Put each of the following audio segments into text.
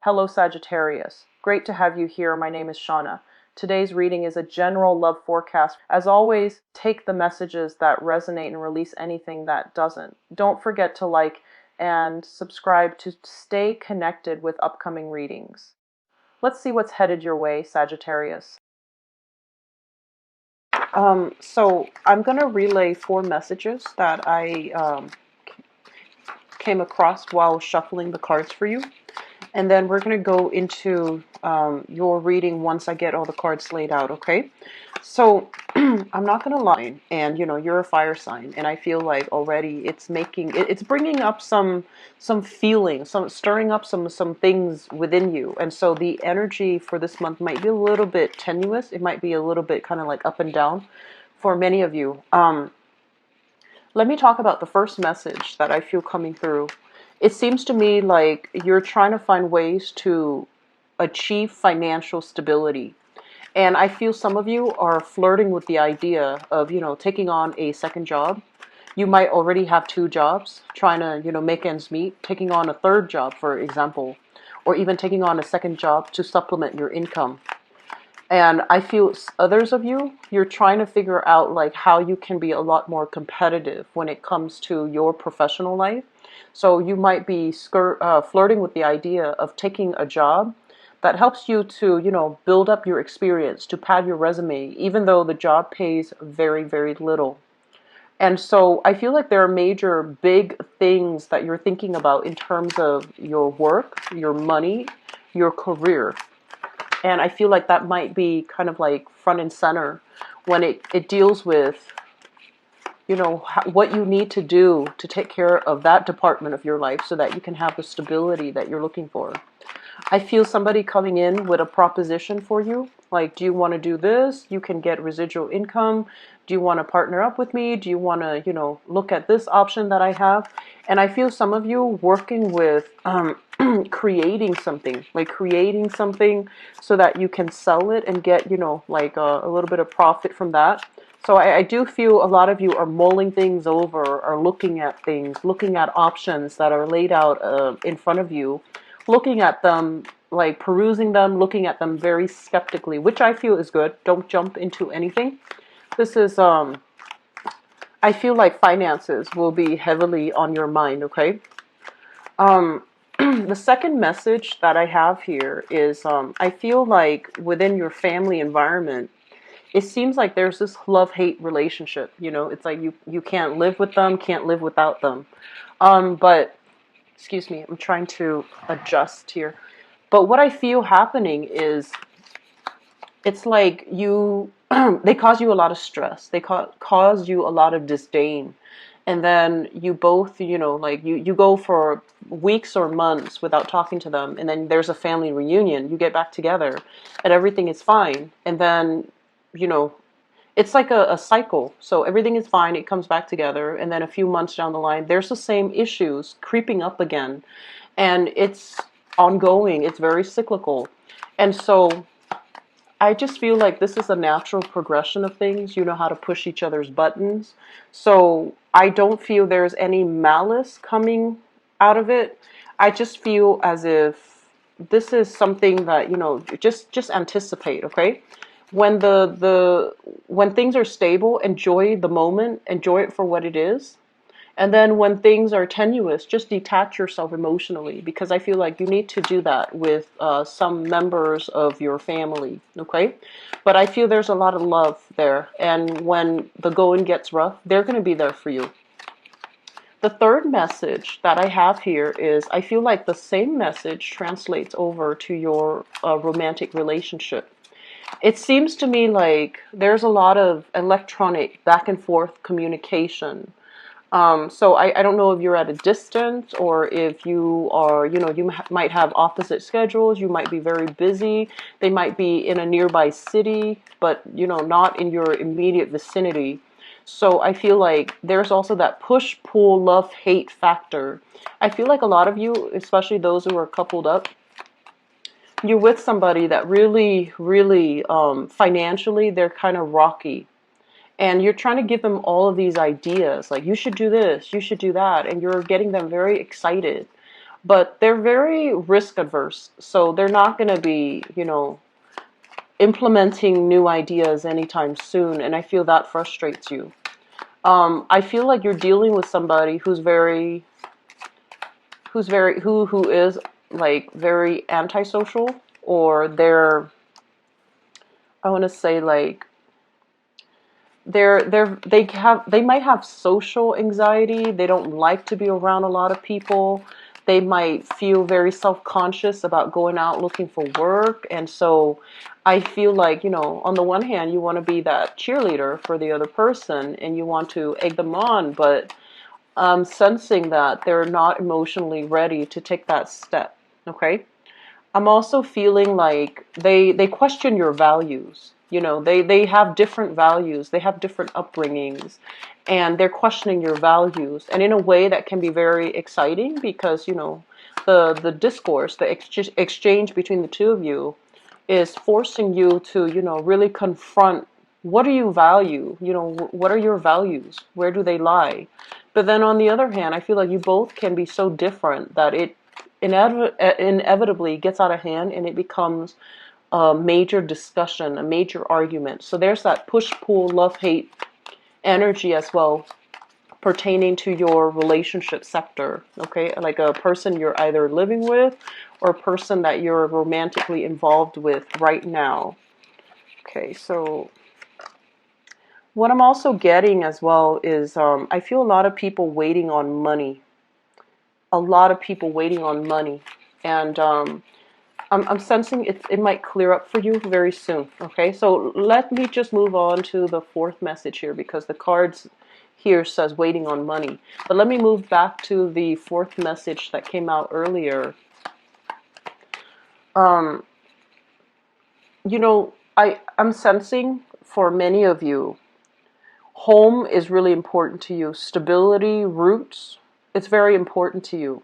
Hello Sagittarius. Great to have you here. My name is Shauna. Today's reading is a general love forecast. As always, take the messages that resonate and release anything that doesn't. Don't forget to like and subscribe to stay connected with upcoming readings. Let's see what's headed your way, Sagittarius. So I'm going to relay 4 messages that I came across while shuffling the cards for you. And then we're going to go into your reading once I get all the cards laid out, okay? So I'm not going to lie, and you're a fire sign, and I feel like already it's bringing up some feelings, stirring up some things within you. And so the energy for this month might be a little bit tenuous. It might be a little bit kind of like up and down for many of you. Let me talk about the first message that I feel coming through. It seems to me like you're trying to find ways to achieve financial stability. And I feel some of you are flirting with the idea of, taking on a second job. You might already have 2 jobs, trying to, make ends meet, taking on a third job, for example, or even taking on a second job to supplement your income. And I feel others of you, you're trying to figure out like how you can be a lot more competitive when it comes to your professional life. So you might be flirting with the idea of taking a job that helps you to, build up your experience, to pad your resume, even though the job pays very, very little. And so I feel like there are major big things that you're thinking about in terms of your work, your money, your career. And I feel like that might be kind of like front and center when it deals with, what you need to do to take care of that department of your life so that you can have the stability that you're looking for. I feel somebody coming in with a proposition for you. Like, do you want to do this? You can get residual income. Do you want to partner up with me? Do you want to, look at this option that I have? And I feel some of you working with creating something so that you can sell it and get, like a little bit of profit from that. So I do feel a lot of you are mulling things over, or looking at things, looking at options that are laid out in front of you, looking at them, like perusing them, looking at them very skeptically, which I feel is good. Don't jump into anything. This is, I feel like finances will be heavily on your mind, okay? The second message that I have here is I feel like within your family environment, it seems like there's this love-hate relationship. It's like you can't live with them, can't live without them. But excuse me, I'm trying to adjust here. But what I feel happening is it's like they cause you a lot of stress. They cause you a lot of disdain. And then you both, like you go for weeks or months without talking to them. And then there's a family reunion. You get back together and everything is fine. And then, it's like a cycle. So everything is fine. It comes back together. And then a few months down the line, there's the same issues creeping up again. And it's ongoing. It's very cyclical. And so I just feel like this is a natural progression of things. You know how to push each other's buttons. So I don't feel there's any malice coming out of it. I just feel as if this is something that, just anticipate, okay? When when things are stable, enjoy the moment, enjoy it for what it is. And then when things are tenuous, just detach yourself emotionally, because I feel like you need to do that with some members of your family, okay? But I feel there's a lot of love there. And when the going gets rough, they're going to be there for you. The third message that I have here is I feel like the same message translates over to your romantic relationship. It seems to me like there's a lot of electronic back and forth communication. So I don't know if you're at a distance or if you are, you might have opposite schedules. You might be very busy. They might be in a nearby city, but, not in your immediate vicinity. So I feel like there's also that push, pull, love, hate factor. I feel like a lot of you, especially those who are coupled up, you're with somebody that really, really, financially, they're kind of rocky. And you're trying to give them all of these ideas, like you should do this, you should do that, and you're getting them very excited. but they're very risk adverse. So they're not going to be, implementing new ideas anytime soon. And I feel that frustrates you. I feel like you're dealing with somebody who is like very antisocial, or I want to say like they might have social anxiety. They don't like to be around a lot of people. They might feel very self-conscious about going out looking for work. And so I feel like, on the one hand, you want to be that cheerleader for the other person and you want to egg them on, but I'm sensing that they're not emotionally ready to take that step. Okay? I'm also feeling like they question your values. They have different values. They have different upbringings, and they're questioning your values. And in a way that can be very exciting because, the discourse, the exchange between the two of you is forcing you to, really confront what do you value? What are your values? Where do they lie? But then on the other hand, I feel like you both can be so different that it inevitably gets out of hand and it becomes a major discussion, a major argument. So there's that push-pull, love-hate energy as well pertaining to your relationship sector, okay? Like a person you're either living with or a person that you're romantically involved with right now. Okay, so what I'm also getting as well is I feel a lot of people waiting on money. A lot of people waiting on money. And I'm sensing it might clear up for you very soon. Okay, so let me just move on to the fourth message here because the cards here says waiting on money. But let me move back to the fourth message that came out earlier. Um, I'm sensing for many of you, home is really important to you. Stability, roots, it's very important to you.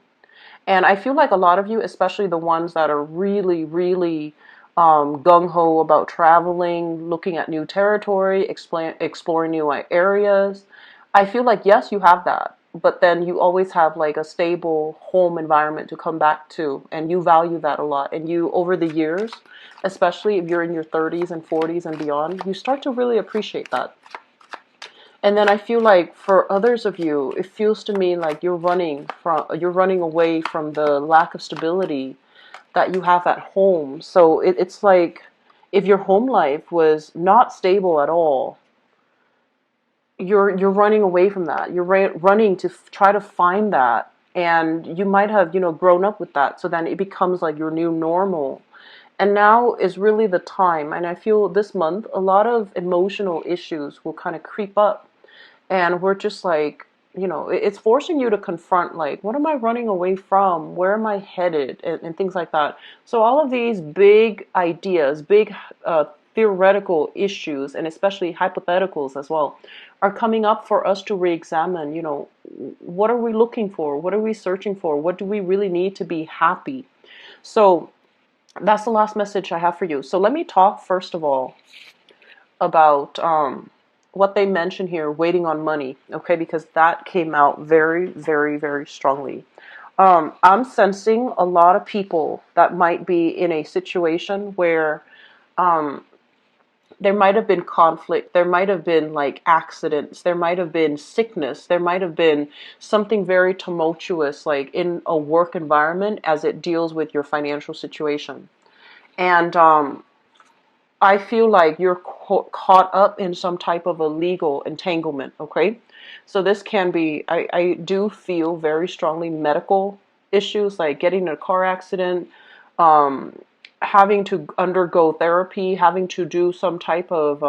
And I feel like a lot of you, especially the ones that are really, really gung-ho about traveling, looking at new territory, exploring new areas, I feel like, yes, you have that. But then you always have like a stable home environment to come back to. And you value that a lot. And you, over the years, especially if you're in your 30s and 40s and beyond, you start to really appreciate that. And then I feel like for others of you, it feels to me like you're running away from the lack of stability that you have at home. So it's like if your home life was not stable at all, you're running away from that. You're running to try to find that, and you might have grown up with that. So then it becomes like your new normal. And now is really the time. And I feel this month a lot of emotional issues will kind of creep up. And we're just like, it's forcing you to confront, like, what am I running away from? Where am I headed? And things like that. So all of these big ideas, big theoretical issues, and especially hypotheticals as well, are coming up for us to re-examine, what are we looking for? What are we searching for? What do we really need to be happy? So that's the last message I have for you. So let me talk first of all about what they mention here, waiting on money, okay, because that came out very, very, very strongly. I'm sensing a lot of people that might be in a situation where there might have been conflict, there might have been like accidents, there might have been sickness, there might have been something very tumultuous like in a work environment as it deals with your financial situation. And I feel like you're caught up in some type of a legal entanglement, okay? So this can be, I do feel very strongly medical issues, like getting in a car accident, um, having to undergo therapy, having to do some type of,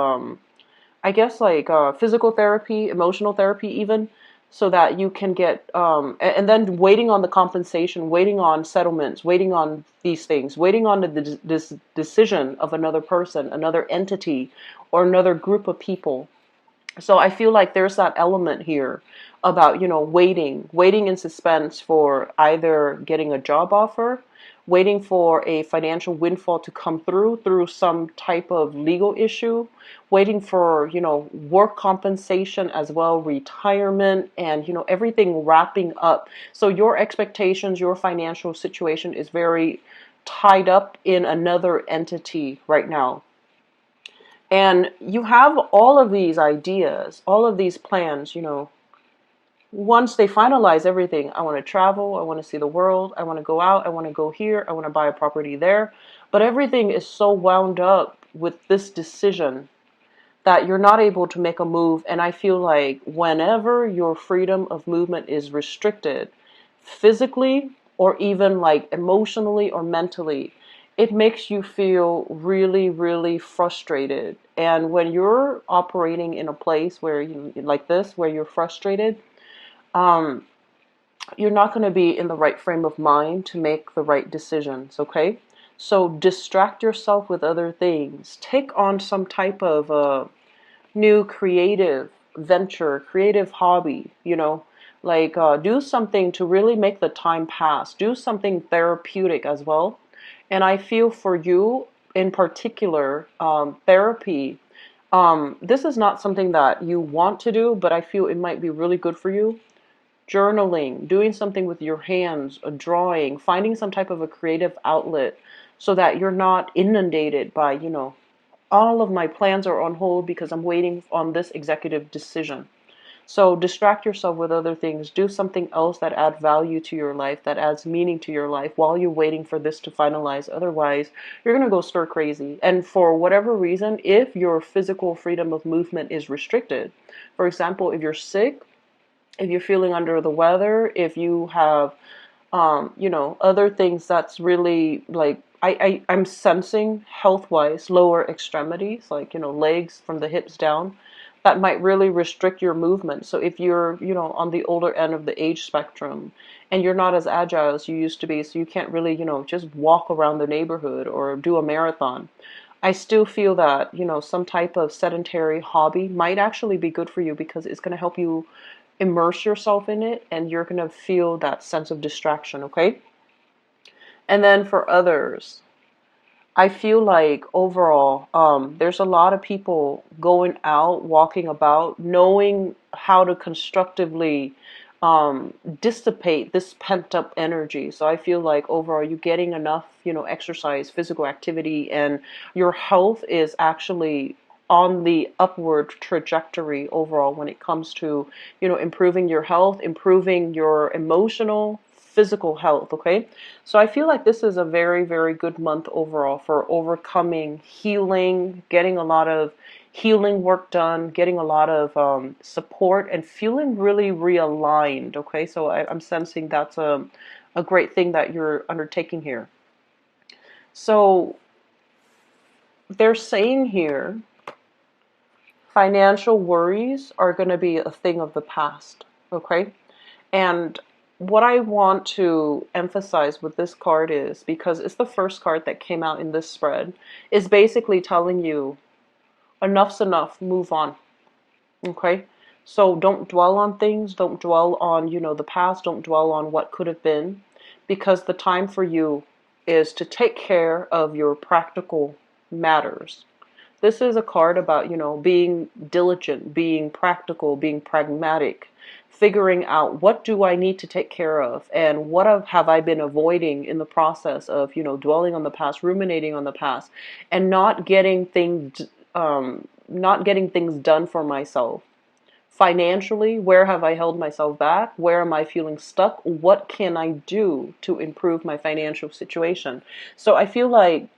I guess like physical therapy, emotional therapy even, so that you can get, and then waiting on the compensation, waiting on settlements, waiting on these things, waiting on this decision of another person, another entity, or another group of people. So I feel like there's that element here about, waiting in suspense for either getting a job offer waiting for a financial windfall to come through some type of legal issue, waiting for, work compensation as well, retirement, and, everything wrapping up. So your expectations, your financial situation is very tied up in another entity right now. And you have all of these ideas, all of these plans, once they finalize everything. I want to travel, I want to see the world, I want to go out, I want to go here, I want to buy a property there. But everything is so wound up with this decision that you're not able to make a move. And I feel like whenever your freedom of movement is restricted, physically or even like emotionally or mentally, it makes you feel really, really frustrated. And when you're operating in a place where like this, where you're frustrated, um, you're not going to be in the right frame of mind to make the right decisions, okay? So distract yourself with other things. Take on some type of new creative venture, creative hobby, like do something to really make the time pass. Do something therapeutic as well. And I feel for you in particular, therapy, this is not something that you want to do, but I feel it might be really good for you. Journaling, doing something with your hands, a drawing, finding some type of a creative outlet so that you're not inundated by, all of my plans are on hold because I'm waiting on this executive decision. So distract yourself with other things. Do something else that adds value to your life, that adds meaning to your life while you're waiting for this to finalize. Otherwise, you're going to go stir crazy. And for whatever reason, if your physical freedom of movement is restricted, for example, if you're sick, if you're feeling under the weather, if you have, other things that's really like, I'm sensing health wise lower extremities, like, legs from the hips down, that might really restrict your movement. So if you're, on the older end of the age spectrum and you're not as agile as you used to be, so you can't really, just walk around the neighborhood or do a marathon, I still feel that, some type of sedentary hobby might actually be good for you because it's going to help you immerse yourself in it and you're going to feel that sense of distraction, okay? And then for others, I feel like overall, there's a lot of people going out, walking about, knowing how to constructively dissipate this pent up energy. So I feel like overall, you're getting enough, exercise, physical activity, and your health is actually on the upward trajectory overall when it comes to, improving your health, improving your emotional, physical health, okay? So I feel like this is a very, very good month overall for overcoming, healing, getting a lot of healing work done, getting a lot of support, and feeling really realigned, okay? So I'm sensing that's a great thing that you're undertaking here. So they're saying here, financial worries are going to be a thing of the past, okay? And what I want to emphasize with this card is, because it's the first card that came out in this spread, is basically telling you enough's enough, move on, okay? So don't dwell on things, don't dwell on, the past, don't dwell on what could have been, because the time for you is to take care of your practical matters. This is a card about, being diligent, being practical, being pragmatic, figuring out what do I need to take care of and what have I been avoiding in the process of, dwelling on the past, ruminating on the past, and not getting things done for myself. Financially, where have I held myself back? Where am I feeling stuck? What can I do to improve my financial situation? So I feel like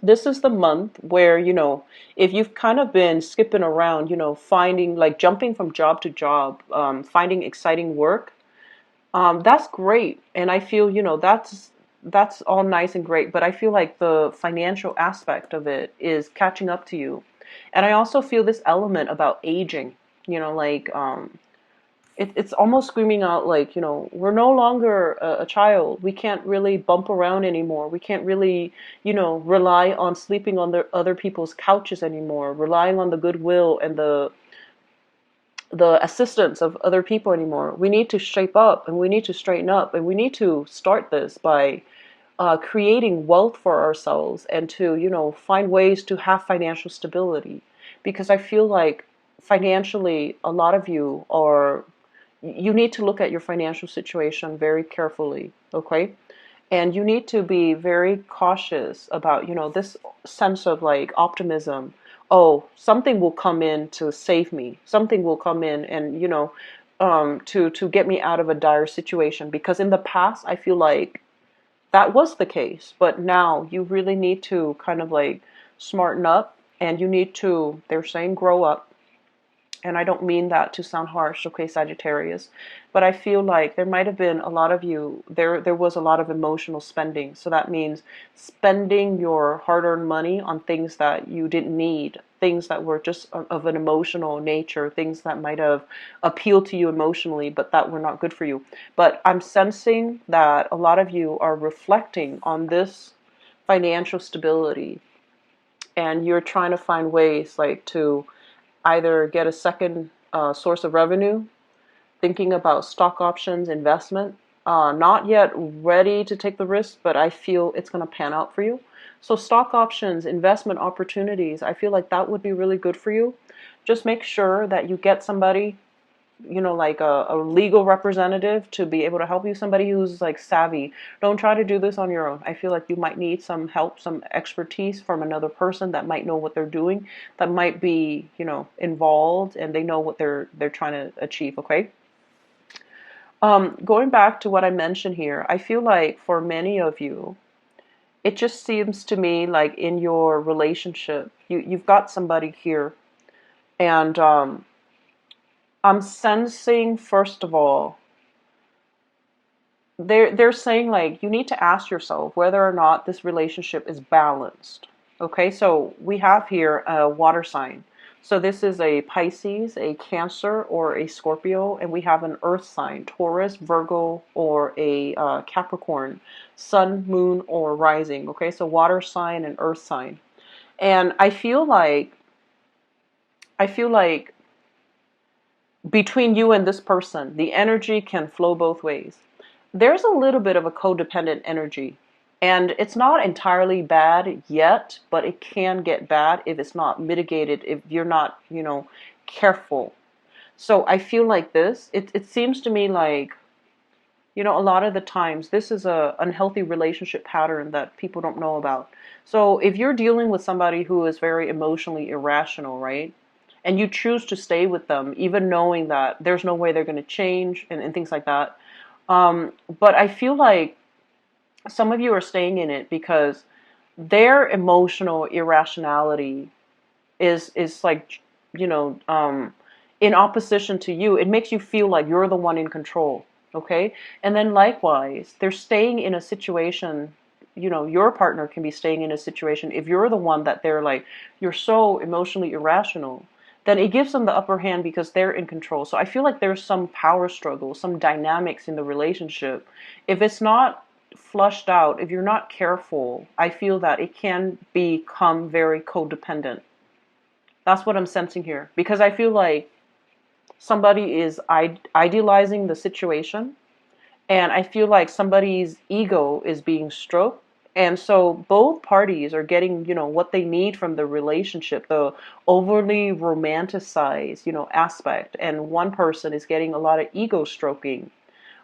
this is the month where, if you've kind of been skipping around, finding, like jumping from job to job, finding exciting work, that's great. And I feel, that's all nice and great. But I feel like the financial aspect of it is catching up to you. And I also feel this element about aging, like, it's almost screaming out like, we're no longer a child. We can't really bump around anymore. We can't really, rely on sleeping on the other people's couches anymore, relying on the goodwill and the assistance of other people anymore. We need to shape up and we need to straighten up and we need to start this by creating wealth for ourselves and to, find ways to have financial stability. Because I feel like financially, a lot of you need to look at your financial situation very carefully, okay? And you need to be very cautious about, this sense of like optimism. Oh, something will come in to save me. Something will come in and, to get me out of a dire situation. Because in the past, I feel like that was the case. But now you really need to kind of like smarten up, and you need to, they're saying, grow up. And I don't mean that to sound harsh, okay, Sagittarius, but I feel like there might have been a lot of you, there was a lot of emotional spending. So that means spending your hard-earned money on things that you didn't need, things that were just of an emotional nature, things that might have appealed to you emotionally, but that were not good for you. But I'm sensing that a lot of you are reflecting on this financial stability, and you're trying to find ways like to either get a second source of revenue, thinking about stock options, investment. Not yet ready to take the risk, but I feel it's going to pan out for you. So stock options, investment opportunities, I feel like that would be really good for you. Just make sure that you get somebody, like a legal representative to be able to help you, somebody who's like savvy. Don't try to do this on your own. I feel like you might need some help, some expertise from another person that might know what they're doing, that might be, involved, and they know what they're trying to achieve, okay? Going back to what I mentioned here, I feel like for many of you, it just seems to me like in your relationship, you've got somebody here, and I'm sensing, first of all, they're saying like you need to ask yourself whether or not this relationship is balanced. Okay, so we have here a water sign. So this is a Pisces, a Cancer, or a Scorpio, and we have an earth sign, Taurus, Virgo, or a Capricorn, Sun, Moon, or Rising. Okay, so water sign and earth sign. And I feel like between you and this person, the energy can flow both ways. There's a little bit of a codependent energy, and it's not entirely bad yet, but it can get bad if it's not mitigated, if you're not, careful. So I feel like it seems to me like, a lot of the times this is a unhealthy relationship pattern that people don't know about. So if you're dealing with somebody who is very emotionally irrational, right? And you choose to stay with them, even knowing that there's no way they're going to change, and things like that. But I feel like some of you are staying in it because their emotional irrationality is like, you know um, in opposition to you. It makes you feel like you're the one in control. Okay, and then likewise, they're staying in a situation. Your partner can be staying in a situation if you're the one that they're like, you're so emotionally irrational, then it gives them the upper hand because they're in control. So I feel like there's some power struggle, some dynamics in the relationship. If it's not flushed out, if you're not careful, I feel that it can become very codependent. That's what I'm sensing here. Because I feel like somebody is idealizing the situation, and I feel like somebody's ego is being stroked. And so both parties are getting, what they need from the relationship, the overly romanticized, aspect. And one person is getting a lot of ego stroking.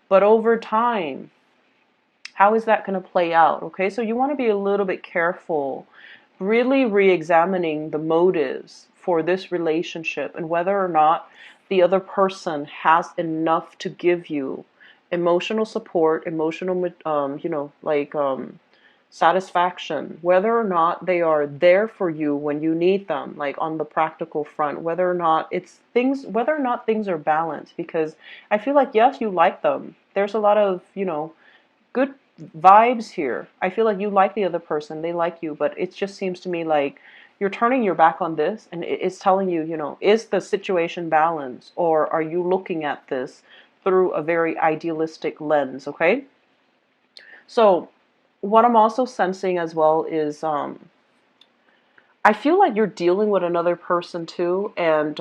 But over time, how is that going to play out? Okay, so you want to be a little bit careful, really re-examining the motives for this relationship and whether or not the other person has enough to give you emotional support, emotional, satisfaction, whether or not they are there for you when you need them, like on the practical front, whether or not things are balanced. Because I feel like, yes, you like them. There's a lot of, good vibes here. I feel like you like the other person, they like you, but it just seems to me like you're turning your back on this, and it's telling you, is the situation balanced, or are you looking at this through a very idealistic lens, okay? So what I'm also sensing as well is I feel like you're dealing with another person too, and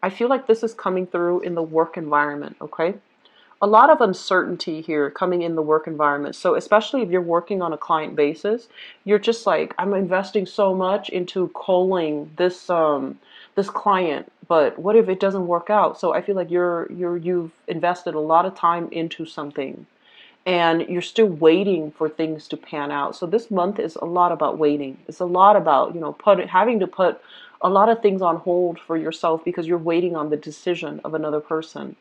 I feel like this is coming through in the work environment, okay? a lot of uncertainty here coming in the work environment. So especially if you're working on a client basis, you're just like, I'm investing so much into calling this client, but what if it doesn't work out? So I feel like you've invested a lot of time into something and you're still waiting for things to pan out. So this month is a lot about waiting. It's a lot about, having to put a lot of things on hold for yourself because you're waiting on the decision of another person.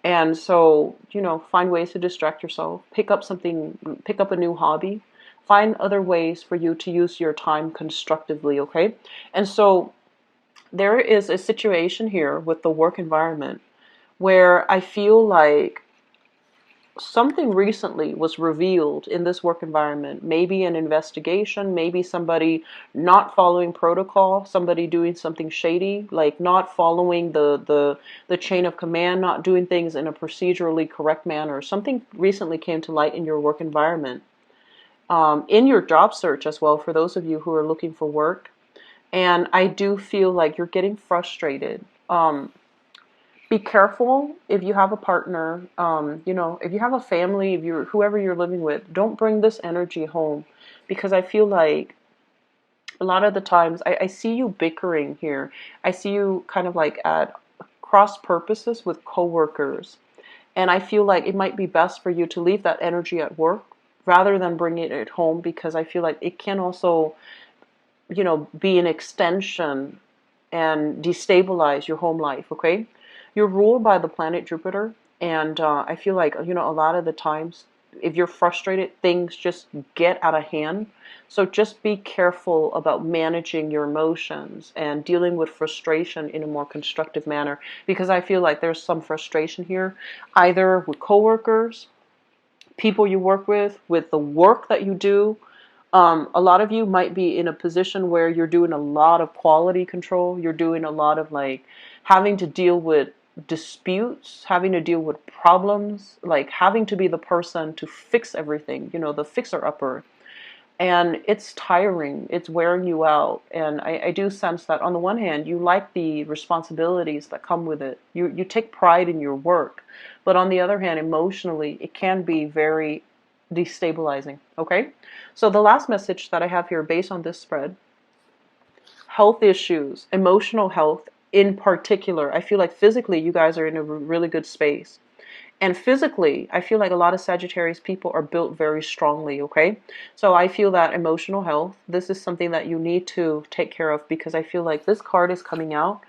And so, find ways to distract yourself, pick up a new hobby, find other ways for you to use your time constructively, okay? And so there is a situation here with the work environment where I feel like something recently was revealed in this work environment. Maybe an investigation, maybe somebody not following protocol, somebody doing something shady, like not following the chain of command, not doing things in a procedurally correct manner. Something recently came to light in your work environment, in your job search as well, for those of you who are looking for work. And I do feel like you're getting frustrated. Be careful if you have a partner, if you have a family, if you're whoever you're living with, don't bring this energy home, because I feel like a lot of the times I see you bickering here. I see you kind of like at cross purposes with coworkers, and I feel like it might be best for you to leave that energy at work rather than bringing it home, because I feel like it can also, be an extension and destabilize your home life, okay? You're ruled by the planet Jupiter, and I feel like, a lot of the times, if you're frustrated, things just get out of hand. So just be careful about managing your emotions and dealing with frustration in a more constructive manner, because I feel like there's some frustration here, either with coworkers, people you work with the work that you do. A lot of you might be in a position where you're doing a lot of quality control. You're doing a lot of like having to deal with disputes, having to deal with problems, like having to be the person to fix everything, the fixer-upper. And it's tiring, it's wearing you out. And I do sense that on the one hand, you like the responsibilities that come with it. You take pride in your work. But on the other hand, emotionally, it can be very destabilizing. Okay? So the last message that I have here based on this spread, health issues, emotional health in particular. I feel like physically you guys are in a really good space. And physically, I feel like a lot of Sagittarius people are built very strongly, okay? So I feel that emotional health, this is something that you need to take care of, because I feel like this card is coming out,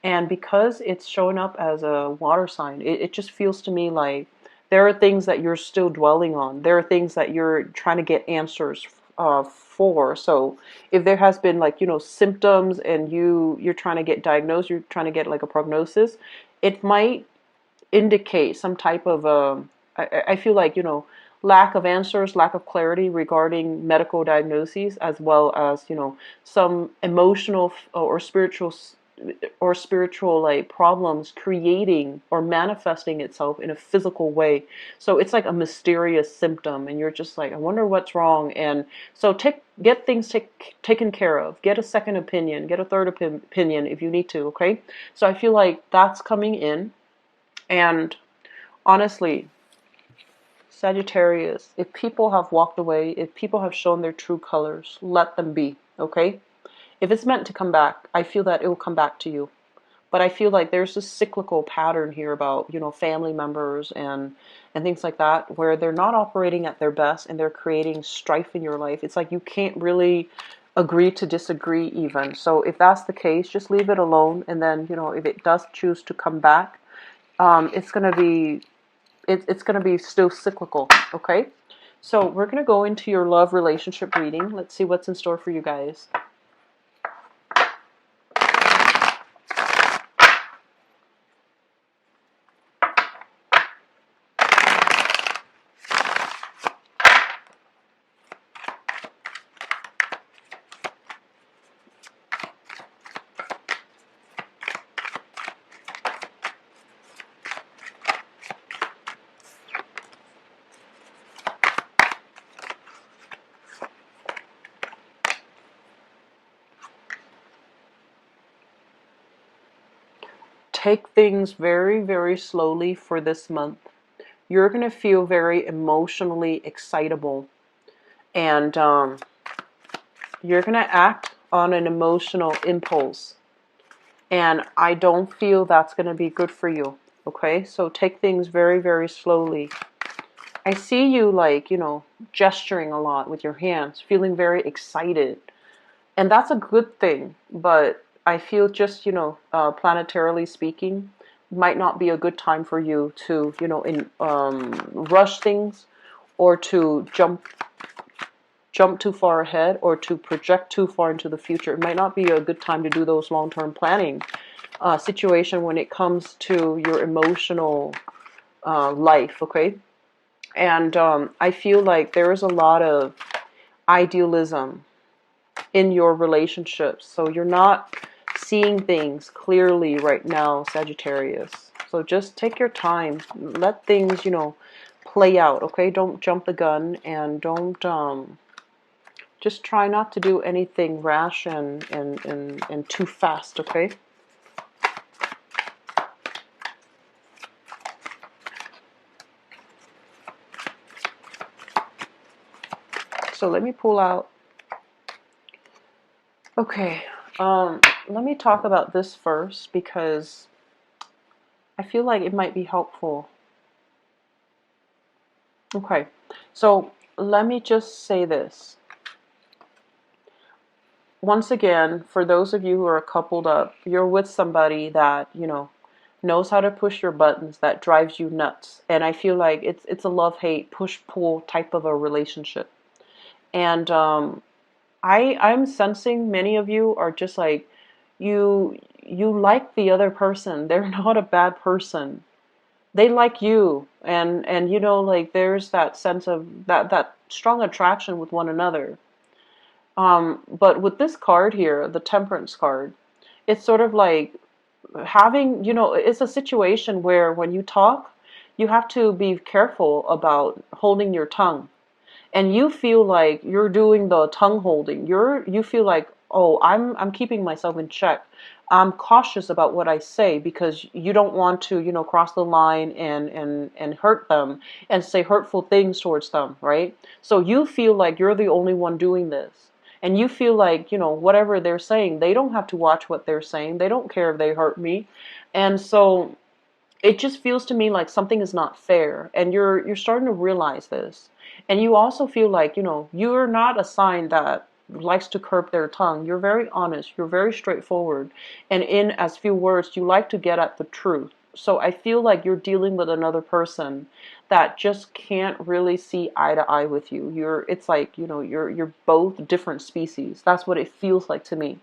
and because it's showing up as a water sign, it just feels to me like there are things that you're still dwelling on. There are things that you're trying to get answers for. So if there has been like, symptoms and you're trying to get diagnosed, you're trying to get like a prognosis, it might indicate some type of I feel like, lack of answers, lack of clarity regarding medical diagnoses, as well as, some emotional or spiritual like problems creating or manifesting itself in a physical way. So it's like a mysterious symptom, and you're just like, I wonder what's wrong. And so get things taken care of. Get a second opinion, get a third opinion if you need to, okay? So I feel like that's coming in. And honestly, Sagittarius, if people have walked away, if people have shown their true colors, let them be, okay? If it's meant to come back, I feel that it will come back to you. But I feel like there's this cyclical pattern here about, family members and things like that, where they're not operating at their best and they're creating strife in your life. It's like you can't really agree to disagree even. So if that's the case, just leave it alone. And then, if it does choose to come back, it's gonna be it's gonna be still cyclical, okay? So we're gonna go into your love relationship reading. Let's see what's in store for you guys. Take things very, very slowly for this month. you're going to feel very emotionally excitable, and you're going to act on an emotional impulse. And I don't feel that's going to be good for you. Okay, so take things very, very slowly. I see you like, gesturing a lot with your hands, feeling very excited. And that's a good thing. But I feel just, planetarily speaking, might not be a good time for you to, rush things, or to jump too far ahead, or to project too far into the future. It might not be a good time to do those long-term planning situation when it comes to your emotional life, okay? And I feel like there is a lot of idealism in your relationships. So you're not seeing things clearly right now, Sagittarius. So just take your time. Let things, play out, okay? Don't jump the gun, and don't just try not to do anything rash and too fast, okay? So let me pull out. Okay, let me talk about this first because I feel like it might be helpful. Okay, so let me just say this. Once again, for those of you who are coupled up, you're with somebody that, knows how to push your buttons, that drives you nuts. And I feel like it's a love-hate, push-pull type of a relationship. And I'm sensing many of you are just like, you like the other person. They're not a bad person. They like you, and like there's that sense of that strong attraction with one another. But with this card here, the Temperance card, it's sort of like having, it's a situation where when you talk, you have to be careful about holding your tongue. And you feel like you're doing the tongue holding. You feel like, oh, I'm keeping myself in check. I'm cautious about what I say because you don't want to, cross the line and hurt them and say hurtful things towards them, right? So you feel like you're the only one doing this. And you feel like, whatever they're saying, they don't have to watch what they're saying. They don't care if they hurt me. And so it just feels to me like something is not fair, and you're starting to realize this. And you also feel like, you're not a sign that likes to curb their tongue. You're very honest, you're very straightforward, and in as few words you like to get at the truth. So I feel like you're dealing with another person that just can't really see eye to eye with you. It's like, you're both different species. That's what it feels like to me.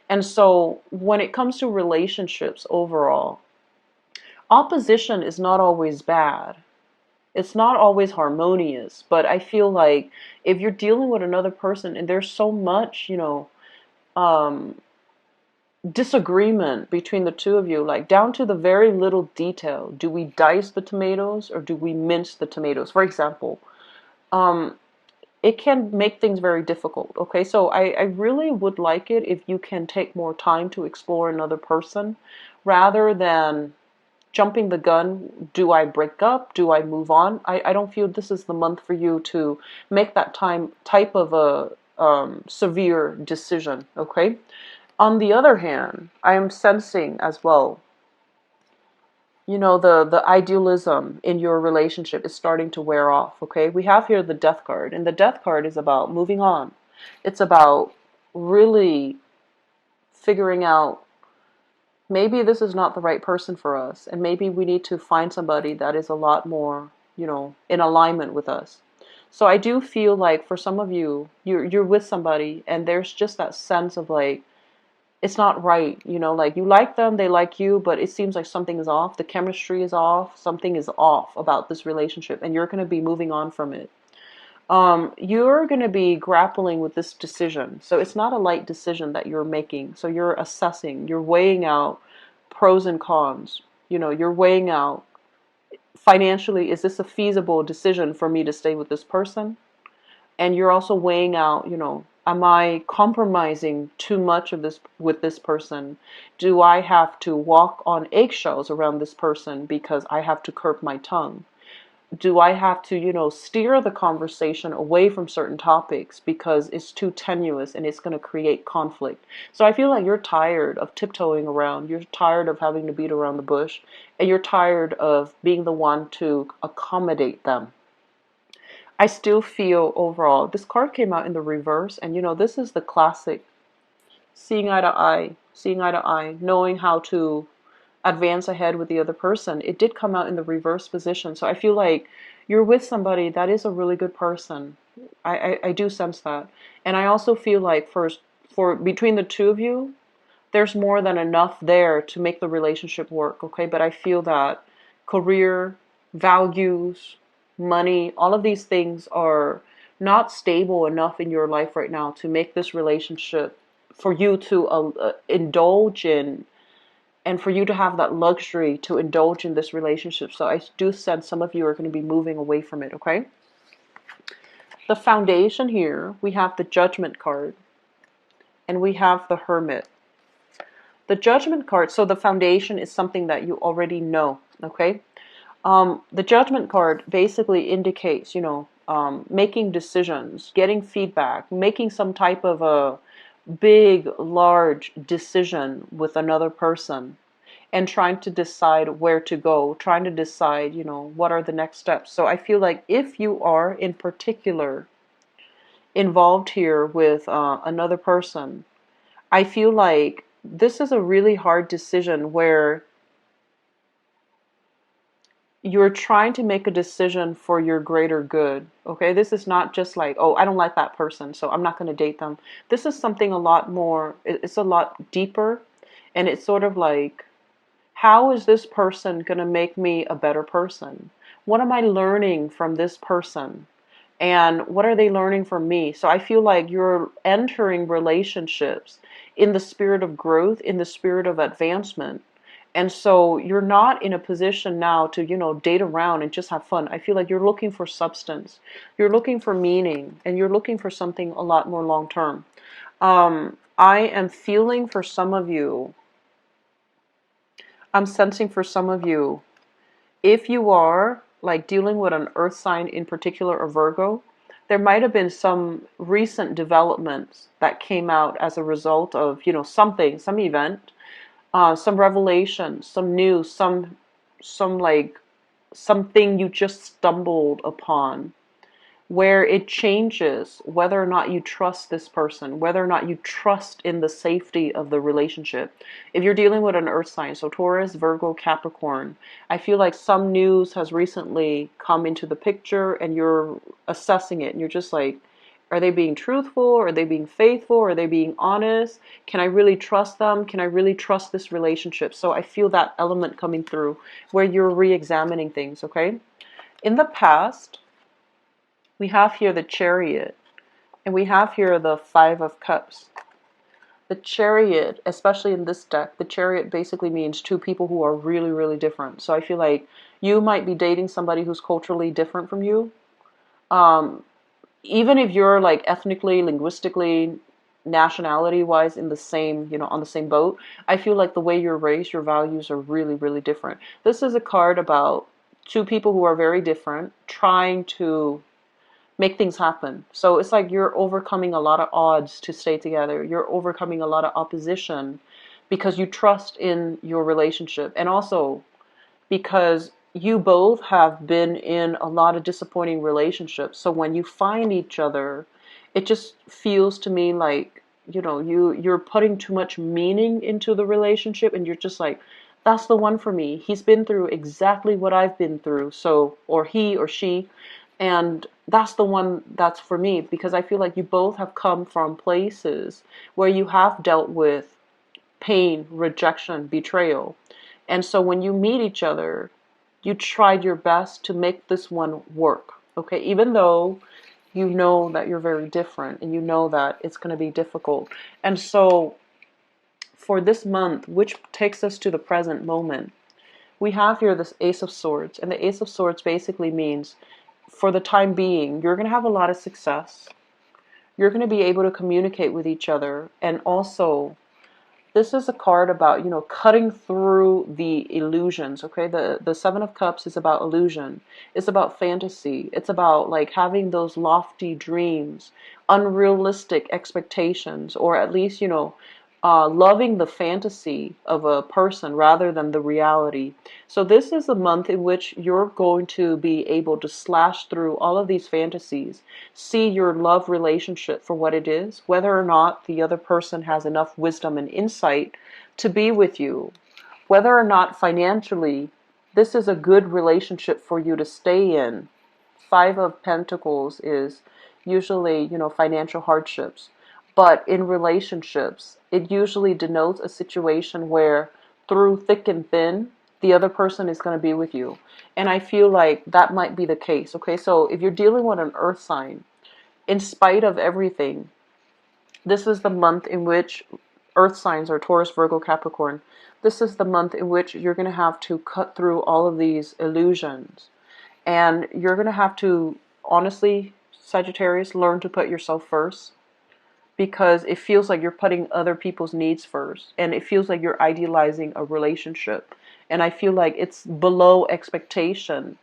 And so when it comes to relationships overall, opposition is not always bad. It's not always harmonious, but I feel like if you're dealing with another person and there's so much, um, disagreement between the two of you, like down to the very little detail. Do we dice the tomatoes or do we mince the tomatoes? For example, um, it can make things very difficult. Okay, so I really would like it if you can take more time to explore another person rather than jumping the gun. Do I break up? Do I move on? I don't feel this is the month for you to make that type of a severe decision, okay? On the other hand, I am sensing as well, the idealism in your relationship is starting to wear off, okay? We have here the Death card, and the Death card is about moving on. It's about really figuring out maybe this is not the right person for us, and maybe we need to find somebody that is a lot more, in alignment with us. So I do feel like for some of you, you're with somebody and there's just that sense of like, it's not right, like you like them, they like you, but it seems like something is off. The chemistry is off. Something is off about this relationship, and you're going to be moving on from it. You're going to be grappling with this decision. So it's not a light decision that you're making. So you're assessing, you're weighing out pros and cons. You're weighing out financially, is this a feasible decision for me to stay with this person? And you're also weighing out, am I compromising too much of this with this person? Do I have to walk on eggshells around this person because I have to curb my tongue? do I have to, steer the conversation away from certain topics because it's too tenuous and it's going to create conflict? So I feel like you're tired of tiptoeing around. You're tired of having to beat around the bush, and you're tired of being the one to accommodate them. I still feel overall, this card came out in the reverse, and this is the classic seeing eye to eye, knowing how to advance ahead with the other person. It did come out in the reverse position. So I feel like you're with somebody that is a really good person. I do sense that. And I also feel like for between the two of you, there's more than enough there to make the relationship work, okay? But I feel that career, values, money, all of these things are not stable enough in your life right now to make this relationship for you to indulge in, and for you to have that luxury to indulge in this relationship. So I do sense some of you are going to be moving away from it, okay? The foundation here, we have the Judgment card, and we have the Hermit. The Judgment card, so the foundation is something that you already know, okay? The Judgment card basically indicates, making decisions, getting feedback, making some type of a big, large decision with another person, and trying to decide where to go, trying to decide, what are the next steps. So I feel like if you are in particular involved here with another person, I feel like this is a really hard decision where you're trying to make a decision for your greater good. Okay, this is not just like, oh, I don't like that person, so I'm not going to date them. This is something a lot more, it's a lot deeper, and it's sort of like, how is this person going to make me a better person? What am I learning from this person? And what are they learning from me? So I feel like you're entering relationships in the spirit of growth, in the spirit of advancement. And so you're not in a position now to, date around and just have fun. I feel like you're looking for substance. You're looking for meaning, and you're looking for something a lot more long term. I am feeling for some of you, I'm sensing for some of you, if you are like dealing with an earth sign in particular, or Virgo, there might have been some recent developments that came out as a result of, something, some event, some revelation, some news, something you just stumbled upon, where it changes whether or not you trust this person, whether or not you trust in the safety of the relationship. If you're dealing with an earth sign, so Taurus, Virgo, Capricorn, I feel like some news has recently come into the picture and you're assessing it and you're just like, are they being truthful? Are they being faithful? Are they being honest? Can I really trust them? Can I really trust this relationship? So I feel that element coming through where you're re-examining things, okay? In the past, we have here the Chariot, and we have here the Five of Cups. The Chariot, especially in this deck, the Chariot basically means two people who are really, really different. So I feel like you might be dating somebody who's culturally different from you. Even if you're like ethnically, linguistically, nationality-wise in the same, on the same boat, I feel like the way you're raised, your values are really, really different. This is a card about two people who are very different, trying to make things happen. So it's like you're overcoming a lot of odds to stay together. You're overcoming a lot of opposition because you trust in your relationship. And also because you both have been in a lot of disappointing relationships. So when you find each other, it just feels to me like, you're putting too much meaning into the relationship, and you're just like, that's the one for me. He's been through exactly what I've been through. So, or he or she, and that's the one that's for me, because I feel like you both have come from places where you have dealt with pain, rejection, betrayal. And so when you meet each other, you tried your best to make this one work. Okay, even though you know that you're very different and you know that it's going to be difficult. And so for this month, which takes us to the present moment, we have here this Ace of Swords. And the Ace of Swords basically means, for the time being, you're going to have a lot of success. You're going to be able to communicate with each other, and also This is a card about, cutting through the illusions, okay? The Seven of Cups is about illusion. It's about fantasy. It's about like having those lofty dreams, unrealistic expectations, or at least, loving the fantasy of a person rather than the reality. So this is a month in which you're going to be able to slash through all of these fantasies, see your love relationship for what it is, whether or not the other person has enough wisdom and insight to be with you, whether or not financially this is a good relationship for you to stay in. Five of Pentacles is usually, financial hardships. But in relationships, it usually denotes a situation where through thick and thin, the other person is going to be with you. And I feel like that might be the case. Okay, so if you're dealing with an earth sign, in spite of everything, this is the month in which earth signs are Taurus, Virgo, Capricorn. This is the month in which you're going to have to cut through all of these illusions. And you're going to have to, honestly, Sagittarius, learn to put yourself first, because it feels like you're putting other people's needs first, and it feels like you're idealizing a relationship, and I feel like it's below expectation,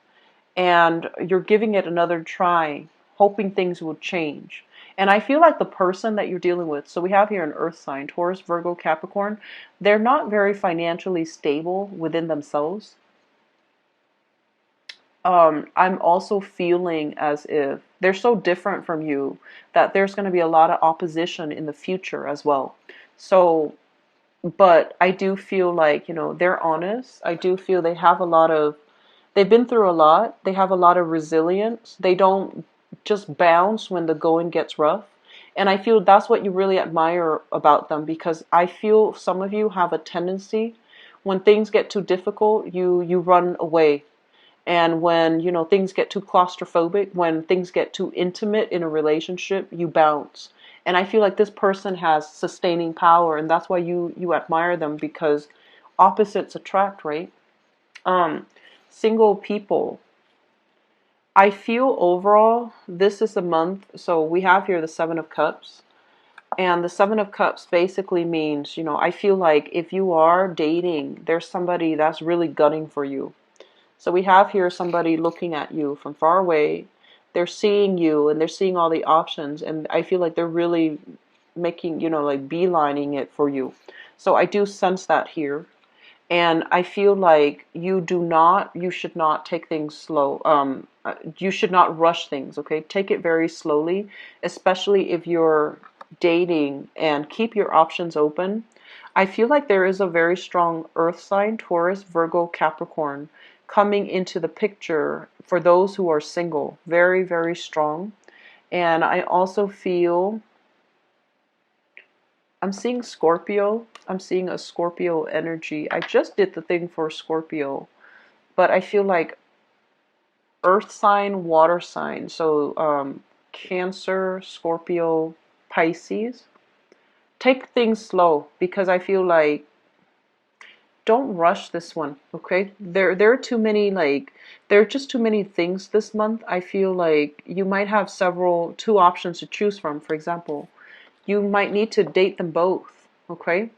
and you're giving it another try, hoping things will change. And I feel like the person that you're dealing with, so we have here an earth sign, Taurus, Virgo, Capricorn, they're not very financially stable within themselves. I'm also feeling as if they're so different from you that there's going to be a lot of opposition in the future as well. So, but I do feel like, they're honest. I do feel they have a lot of, they've been through a lot. They have a lot of resilience. They don't just bounce when the going gets rough. And I feel that's what you really admire about them, because I feel some of you have a tendency, when things get too difficult, you run away. And when, things get too claustrophobic, when things get too intimate in a relationship, you bounce. And I feel like this person has sustaining power, and that's why you admire them, because opposites attract, right? Um, Single people. I feel overall this is a month. So we have here the Seven of Cups. And the Seven of Cups basically means, I feel like if you are dating, there's somebody that's really gunning for you. So we have here somebody looking at you from far away. They're seeing you and they're seeing all the options. And I feel like they're really making, like beelining it for you. So I do sense that here. And I feel like you should not take things slow. You should not rush things, okay? Take it very slowly, especially if you're dating, and keep your options open. I feel like there is a very strong earth sign, Taurus, Virgo, Capricorn, coming into the picture for those who are single. Very, very strong. And I also feel, I'm seeing Scorpio. I'm seeing a Scorpio energy. I just did the thing for Scorpio, but I feel like earth sign, water sign. So Cancer, Scorpio, Pisces. Take things slow, because I feel like don't rush this one, okay? There are too many, like, there are just too many things this month. I feel like you might have two options to choose from. For example, you might need to date them both, okay?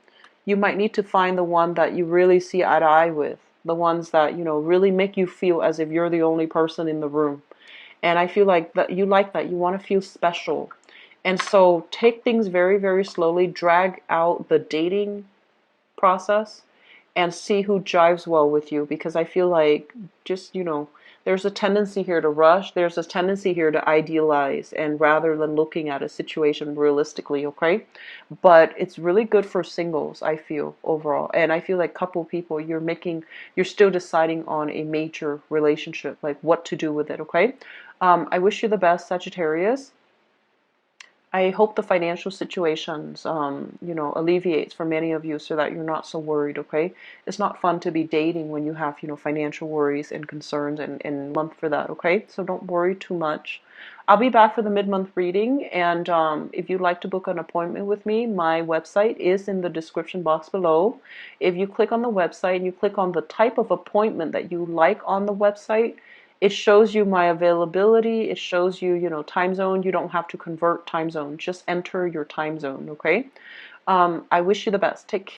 You might need to find the one that you really see eye to eye with, the ones that, really make you feel as if you're the only person in the room. And I feel like that you like that. You want to feel special. And so take things very, very slowly, drag out the dating process, and see who jives well with you, because I feel like just, there's a tendency here to rush. There's a tendency here to idealize, and rather than looking at a situation realistically, okay? But it's really good for singles, I feel, overall. And I feel like couple people, you're still deciding on a major relationship, like what to do with it, okay? I wish you the best, Sagittarius. I hope the financial situations, alleviates for many of you, so that you're not so worried, okay? It's not fun to be dating when you have, financial worries and concerns, and month for that, okay? So don't worry too much. I'll be back for the mid-month reading, and if you'd like to book an appointment with me, my website is in the description box below. If you click on the website and you click on the type of appointment that you like on the website, it shows you my availability. It shows you, time zone. You don't have to convert time zone. Just enter your time zone, okay? I wish you the best. Take care.